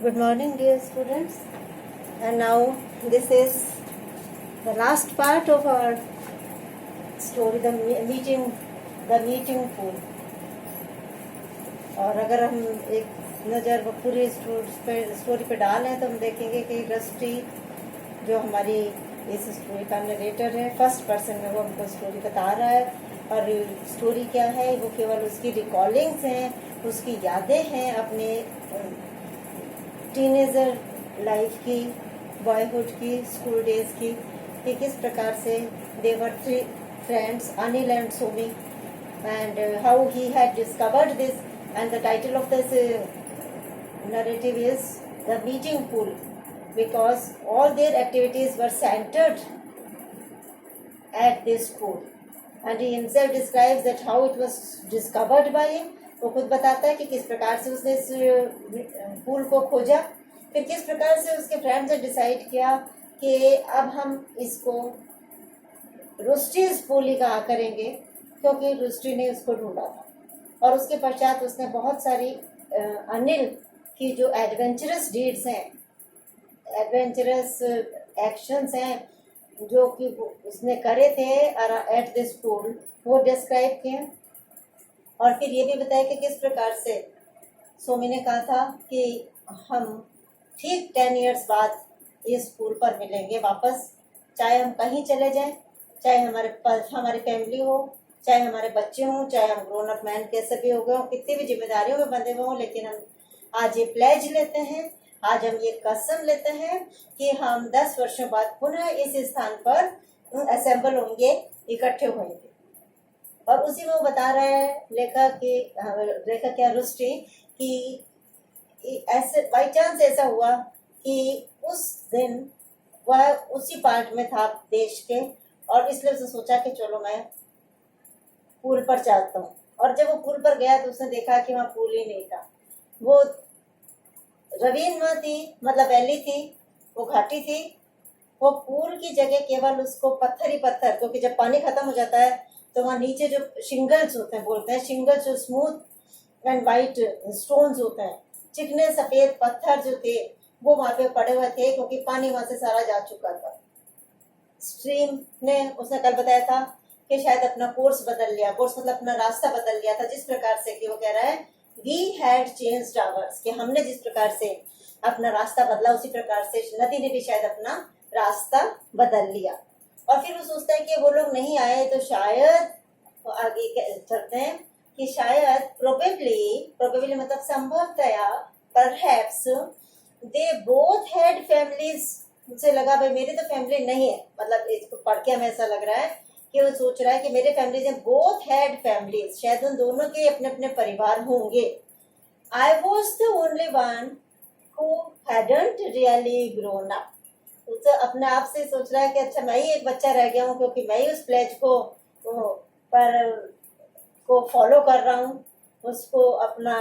Good morning, dear students. And now this is the last part of our story, the meeting pool. और अगर हम एक नज़र पूरी स्टोरी पे डालें तो हम देखेंगे कि रस्टी जो हमारी इस स्टोरी का नरेटर है, फर्स्ट पर्सन में वो हमको स्टोरी बता रहा है। और स्टोरी क्या है, वो केवल उसकी रिकॉर्डिंग्स हैं, उसकी यादें हैं अपने टीनेजर लाइफ की, बॉयहुड की, स्कूल डेज की, कि किस प्रकार से they were three friends, Anil and Somi, and how he had discovered this. And the title of this narrative is The Meeting Pool, because all their activities were centered at this pool. And he himself describes that how it was discovered by him. वो खुद बताता है कि किस प्रकार से उसने इस पूल को खोजा, फिर किस प्रकार से उसके फ्रेंड्स ने डिसाइड किया कि अब हम इसको रुस्टीज पूल ही कहा करेंगे, क्योंकि रुस्टी ने उसको ढूंढा था। और उसके पश्चात उसने बहुत सारी अनिल की जो एडवेंचरस डीड्स हैं, एडवेंचरस एक्शंस हैं जो कि उसने करे थे एट दिस पूल, वो डिस्क्राइब किए। और फिर ये भी बताया कि किस प्रकार से सोमी ने कहा था कि हम ठीक 10 इयर्स बाद इस पूल पर मिलेंगे वापस, चाहे हम कहीं चले जाएं, चाहे हमारी फैमिली हो, चाहे हमारे बच्चे हों, चाहे हम ग्रोन अप मैन कैसे भी हो गए हों, कितनी भी जिम्मेदारियों में बंधे हुए हों, लेकिन हम आज ये प्लेज लेते हैं, आज हम ये कसम लेते हैं कि हम 10 वर्षों बाद पुनः इस स्थान पर असेंबल होंगे, इकट्ठे होंगे। और उसी में वो बता रहा है लेखक क्या रुस्टी, कि ऐसे बाई चांस ऐसा हुआ कि उस दिन वह उसी पार्ट में था देश के, और इसलिए उसने सोचा कि चलो मैं पूल पर चलता हूँ। और जब वो पूल पर गया तो उसने देखा कि वहाँ पूल ही नहीं था, वो रवीन थी, मतलब वैली थी, वो घाटी थी। वो पूल की जगह केवल उसको पत्थर ही पत्थर, क्योंकि जब पानी खत्म हो जाता है तो वहाँ नीचे जो शिंगल्स होते हैं, बोलते हैं शिंगल्स, जो स्मूथ एंड वाइट स्टोन्स होते हैं, चिकने सफेद पत्थर जो थे वो वहाँ पे पड़े हुए थे, क्योंकि पानी वहाँ से सारा जा चुका था। स्ट्रीम ने, उसने कल बताया था कि शायद अपना कोर्स बदल लिया, कोर्स मतलब अपना रास्ता बदल लिया था, जिस प्रकार से कि वो कह रहा है वी हैड चेंज्ड आवर्स, कि हमने जिस प्रकार से अपना रास्ता बदला उसी प्रकार से नदी ने भी शायद अपना रास्ता बदल लिया। और फिर वो सोचता है कि वो लोग नहीं आए तो शायद, तो आगे चलते हैं कि शायद प्रोबेबली मतलब संभवतया, perhaps they both had families. मुझे लगा भाई मेरी तो फैमिली नहीं है, मतलब इसको पढ़ के हमें ऐसा लग रहा है कि वो सोच रहा है कि मेरे फैमिलीज हैं, बोथ हैड फैमिलीज, शायद उन दोनों के अपने अपने परिवार होंगे। I was the only one who hadn't really grown up. तो अपने आप से सोच रहा है कि अच्छा मैं ही एक बच्चा रह गया हूँ, क्योंकि मैं ही उस प्लेज को फॉलो कर रहा हूँ, उसको अपना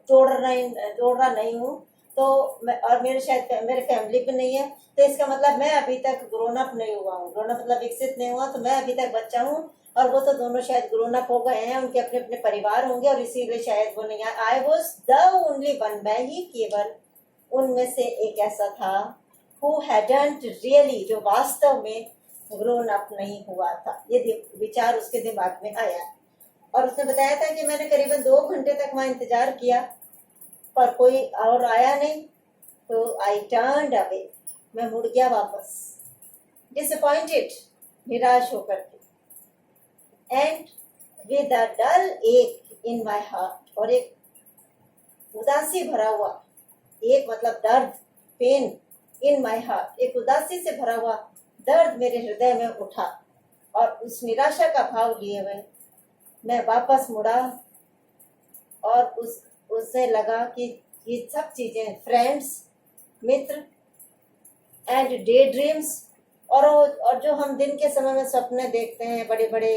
जोड़ रहा नहीं हूँ। तो और मेरे फैमिली भी नहीं है, तो इसका मतलब मैं अभी तक ग्रोन अप नहीं हुआ हूँ। ग्रोन अप मतलब विकसित नहीं हुआ, तो मैं अभी तक बच्चा हूँ, और वो तो दोनों शायद ग्रोन अप हो गए हैं, उनके अपने अपने परिवार होंगे, और इसीलिए शायद वो नहीं आए। I was the only one, मैं ही केवल उनमें से एक ऐसा था, हु हैडंट रियली, जो वास्तव में ग्रोन अप नहीं हुआ था। ये विचार उसके दिमाग में आया। और उसने बताया था कि मैंने करीबन 2 घंटे तक वहां इंतजार किया, पर कोई और आया नहीं, तो आई टर्न्ड अवे, मैं मुड़ गया वापस, डिसअपॉइंटेड, निराश होकर के, एंड विद अ डल एक इन माय हार्ट, और एक उदासी भरा हुआ, एक मतलब दर्द, पेन, इन माय हार्ट, एक उदासी से भरा हुआ दर्द मेरे हृदय में उठा। और उस निराशा का भाव लिए हुए मैं वापस मुड़ा, और उससे लगा कि ये सब चीजें, friends, Mitra and day dreams, और जो हम दिन के समय में सपने देखते हैं, बड़े बड़े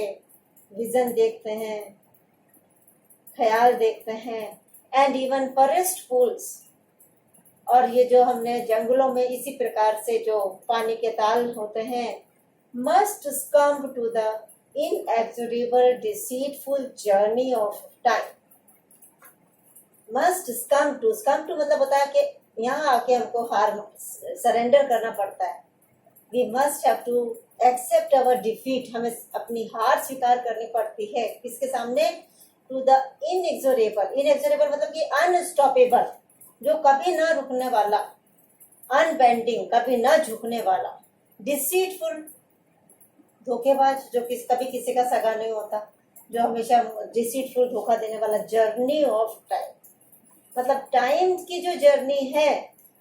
विजन देखते हैं, ख्याल देखते हैं, एंड इवन फॉरेस्ट पूल्स, और ये जो हमने जंगलों में इसी प्रकार से जो पानी के ताल होते हैं, must succumb to the inexorable deceitful journey of time, must come to मतलब होता है कि यहाँ आके हमको हार सरेंडर करना पड़ता है. We must have to accept our defeat. हमें अपनी हार स्वीकार करनी पड़ती है. किसके सामने? टू द इनएक्सोरेबल मतलब कि अनस्टॉपेबल, जो कभी ना रुकने वाला, अनबेंडिंग कभी ना झुकने वाला, डिसीटफुल धोखेबाज जो कभी किसी का सगा नहीं होता, जो हमेशा डिसीटफुल धोखा देने वाला, जर्नी ऑफ टाइम मतलब टाइम की जो जर्नी है,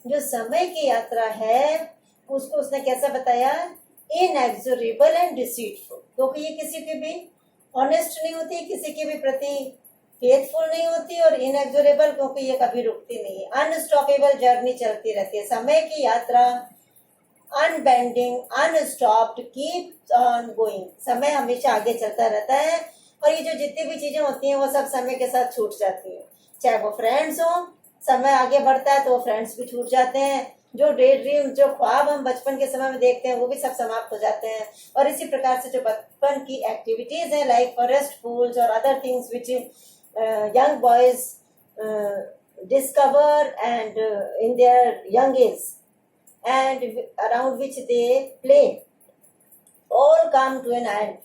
जो समय की यात्रा है, उसको उसने कैसा बताया? इनएक्सोरेबल एंड डिसीटफुल. क्योंकि ये किसी की भी ऑनेस्ट नहीं होती, किसी के भी प्रति फेथफुल नहीं होती, और इनएक्सोरेबल क्योंकि ये कभी रुकती नहीं है. अनस्टॉपेबल जर्नी चलती रहती है. समय की यात्रा अनबेंडिंग, अनस्टॉप्ड, कीप्स ऑन गोइंग. समय हमेशा आगे चलता रहता है. और ये जो जितनी भी चीजें होती हैं वो सब समय के साथ छूट जाती हैं. चाहे वो फ्रेंड्स हो, समय आगे बढ़ता है तो वो फ्रेंड्स भी छूट जाते हैं. जो डे ड्रीम, जो ख्वाब हम बचपन के समय में देखते हैं वो भी सब समाप्त हो जाते हैं. और इसी प्रकार से जो बचपन की एक्टिविटीज हैं लाइक फॉरेस्ट पूल्स और other things which young boys discover and in their young age and around which they play all come to an end,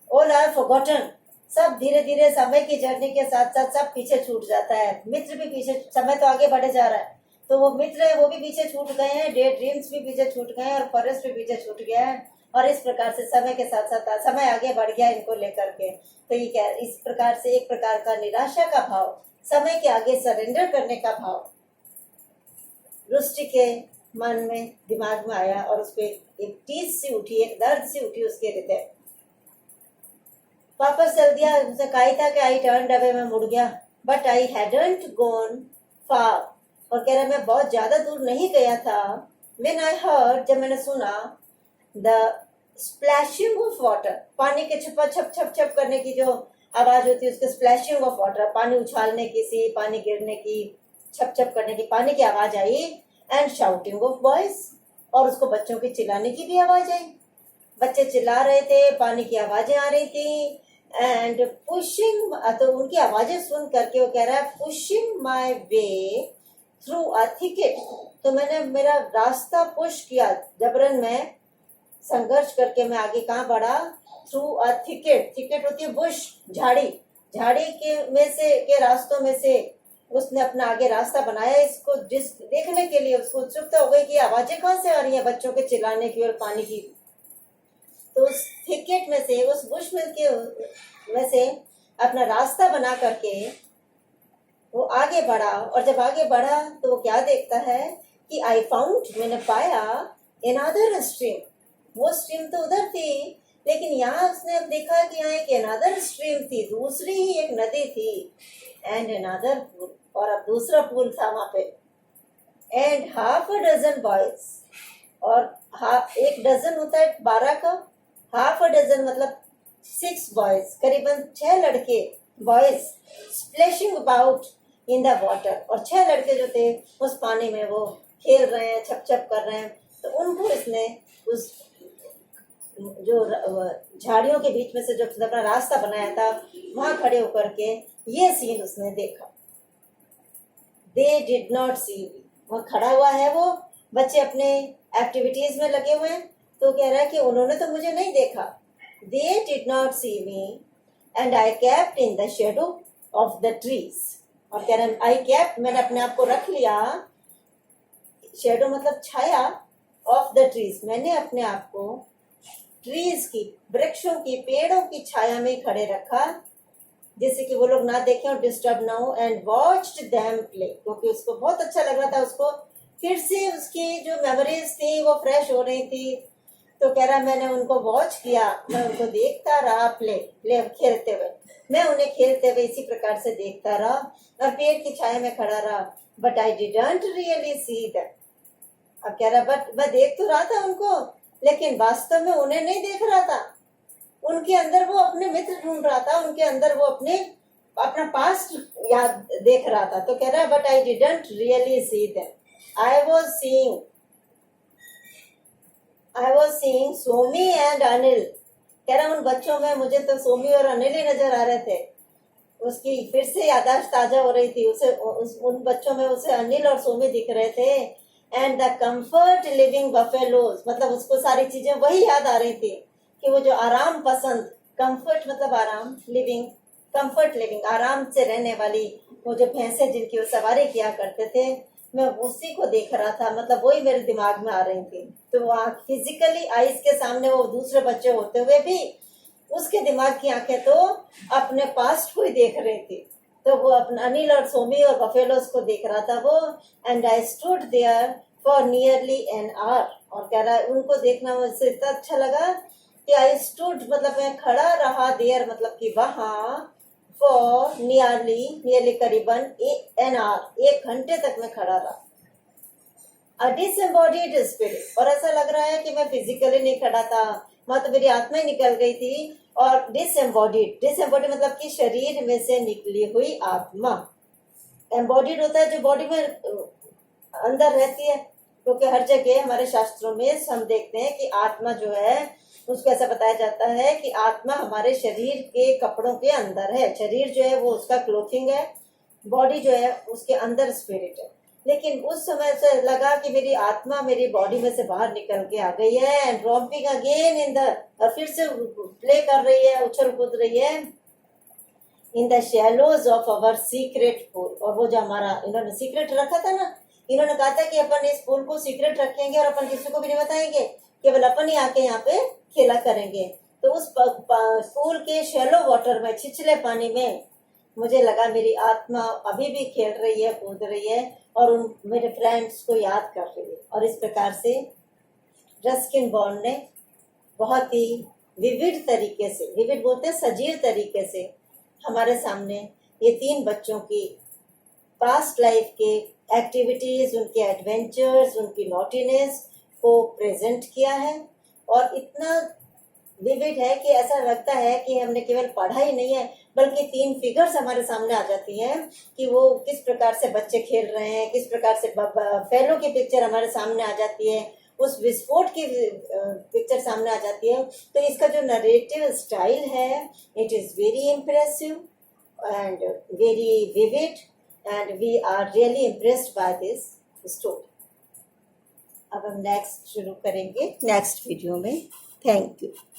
all are forgotten. सब धीरे धीरे समय की जर्नी के साथ साथ सब पीछे छूट जाता है. मित्र भी पीछे, समय तो आगे बढ़े जा रहा है तो वो मित्र है वो भी पीछे छूट गए हैं, डे ड्रीम्स भी पीछे छूट गए हैं और फॉरेस्ट भी पीछे छूट गया है. और इस प्रकार से समय के साथ साथ समय आगे बढ़ गया इनको लेकर के. तो ये क्या, इस प्रकार से एक प्रकार का निराशा का भाव, समय के आगे सरेंडर करने का भाव रुष्टि के मन में, दिमाग में आया और उसको एक टीस सी उठी, एक दर्द सी उठी उसके हृदय. वापस चल दिया. उसने कहा था कि आई टर्न्ड अवे, मैं मुड़ गया, but I hadn't gone far. और कह रहा मैं बहुत ज्यादा दूर नहीं गया था. व्हेन आई हर्ड, जब मैंने सुना, द स्प्लैशिंग ऑफ वाटर, पानी के छप छप छप छप करने की जो आवाज होती है उसके स्प्लैशिंग ऑफ वाटर, पानी उछालने की सी, पानी गिरने की, छप छप करने की पानी की आवाज आई. एंड शाउटिंग ऑफ वॉइस, और उसको बच्चों की चिल्लाने की भी आवाज आई. बच्चे चिल्ला रहे थे, पानी की आवाजें आ रही थी. एंड पुशिंग, तो उनकी आवाजें सुन करके वो कह रहा है pushing my way through a thicket. तो मैंने मेरा रास्ता पुश किया, जबरन मैं संघर्ष करके मैं आगे कहाँ बढ़ा? Through a thicket. थिकेट होती है बुश, झाड़ी. झाड़ी के में से के रास्तों में से उसने अपना आगे रास्ता बनाया. इसको देखने के लिए उसको उत्सुकता हो गई कि आवाजें कहाँ से आ रही हैं बच्चों के चिल्लाने की और पानी की. तो उस थिकेट में से, उस बुश में से अपना रास्ता बना करके वो आगे बढ़ा. और जब आगे बढ़ा तो वो क्या देखता है कि आई फाउंड, मैंने पाया, अनदर स्ट्रीम. वो स्ट्रीम तो उधर थी, लेकिन यहाँ उसने अब देखा कि यहाँ एक अनदर स्ट्रीम थी, दूसरी ही एक नदी थी. एंड अनदर पूल, और अब दूसरा पूल था वहां पे. And half a dozen boys, और एक डजन होता है 12 का, हाफ अ डजन मतलब 6 बॉयज, करीबन 6 लड़के, boys splashing about in the water. और 6 लड़के जो थे उस पानी में वो खेल रहे हैं, छप छप कर रहे हैं. तो उनको इसने उस जो झाड़ियों के बीच में से जो अपना रास्ता बनाया था वहां खड़े होकर के ये सीन उसने देखा. दे डिड नॉट सी मी. वहां खड़ा हुआ है वो, बच्चे अपने एक्टिविटीज में लगे हुए हैं. तो कह रहा है कि उन्होंने तो मुझे नहीं देखा. They did not see me and I kept in the shadow of the trees. और कह रहा है आई केप्ट, मैंने अपने आप को रख लिया, शेडो मतलब छाया, ऑफ द ट्रीज, मैंने अपने आप को ट्रीज की, वृक्षों की, पेड़ों की छाया में खड़े रखा, जैसे कि वो लोग ना देखें और डिस्टर्ब ना हो. एंड वॉच्ड देम प्ले, क्योंकि उसको बहुत अच्छा लग रहा था, उसको फिर से उसकी जो मेमोरीज थी वो फ्रेश हो रही थी. तो कह रहा मैंने उनको वॉच किया, मैं उनको देखता रहा, प्ले खेलते हुए, मैं उन्हें खेलते हुए इसी प्रकार से देखता रहा और पेड़ की छाया में खड़ा रहा. But I didn't really see that. अब कह रहा बट मैं देख तो रहा था उनको, लेकिन वास्तव में उन्हें नहीं देख रहा था. उनके अंदर वो अपने मित्र ढूंढ रहा था, उनके अंदर वो अपना पास्ट याद देख रहा था. तो कह रहा है but I didn't really see that. I was seeing Somi and Anil. कह रहा उन बच्चों में मुझे तो सोमी और अनिल ही नजर आ रहे थे. उसकी फिर से याददाश्त ताजा हो रही थी। उन बच्चों में उसे अनिल और सोमी दिख रहे थे। And the comfort living buffaloes, मतलब उसको सारी चीजें वही याद आ रही थी कि वो जो आराम पसंद, कंफर्ट मतलब आराम, लिविंग, कंफर्ट लिविंग, आराम से रहने वाली वो जो भैंसे जिनकी वो सवारी किया करते थे, मैं उसी को देख रहा था। मतलब वही मेरे दिमाग में आ रही थी। तो वो फिजिकली आइस के सामने वो दूसरे बच्चे होते हुए भी उसके दिमाग की आंखें तो अपने पास्ट को ही देख रही थी। तो वो अपना अनिल और सोमी और बफेलोस को देख रहा था वो। And I stood there for nearly an hour, और कह रहा है उनको देखना मुझे इतना अच्छा लगा कि आई स्टूड मतलब मैं खड़ा रहा देयर, मतलब कि वहां, फॉर नियरली करीबन एन आवर, 1 घंटे तक मैं खड़ा रहा। अ डिसएम्बॉडीड स्पिरिट, और ऐसा लग रहा है कि मैं फिजिकली नहीं खड़ा था, मतलब मेरी आत्मा ही निकल गई थी। और डिसएम्बॉडीड मतलब कि शरीर में से निकली हुई आत्मा। एम्बॉडीड होता है जो बॉडी में अंदर रहती है, क्योंकि हर जगह हमारे शास्त्रों में हम देखते हैं कि आत्मा जो है उसको ऐसा बताया जाता है कि आत्मा हमारे शरीर के कपड़ों के अंदर है। शरीर जो है वो उसका क्लोथिंग है, बॉडी जो है उसके अंदर स्पिरिट है। लेकिन उस समय से लगा कि मेरी आत्मा मेरी बॉडी में से बाहर निकल के आ गई है एंड रॉम्पिंग अगेन इन द, और फिर से प्ले कर रही है, उछल कूद रही है in the shallows of our secret pool. और वो जो हमारा इन्होंने सीक्रेट रखा था ना, इन्होंने कहा था कि अपन इस पूल को सीक्रेट रखेंगे और अपन किसी को भी नहीं बताएंगे, केवल अपन ही आके यहाँ पे खेला करेंगे। तो उस पूल के शैलो वाटर में, छिछले पानी में, मुझे लगा मेरी आत्मा अभी भी खेल रही है, कूद रही है और उन मेरे फ्रेंड्स को याद कर रही है। और इस प्रकार से रस्किन बॉन्ड ने बहुत ही विविड तरीके से, विविड बोलते हैं सजीव तरीके से, हमारे सामने ये 3 बच्चों की पास्ट लाइफ के एक्टिविटीज, उनके एडवेंचर्स, उनकी नॉटीनेस को प्रेजेंट किया है। और इतना विविड है कि ऐसा लगता है कि हमने केवल पढ़ा ही नहीं है, बल्कि 3 फिगर्स हमारे सामने आ जाती हैं कि वो किस प्रकार से बच्चे खेल रहे हैं, किस प्रकार से फैलो की पिक्चर हमारे सामने आ जाती है, उस विस्फोट की पिक्चर सामने आ जाती है। तो इसका जो नरेटिव स्टाइल है, it is very impressive and very vivid and we are really impressed by this story. अब हम नेक्स्ट शुरू करेंगे नेक्स्ट वीडियो में। Thank you.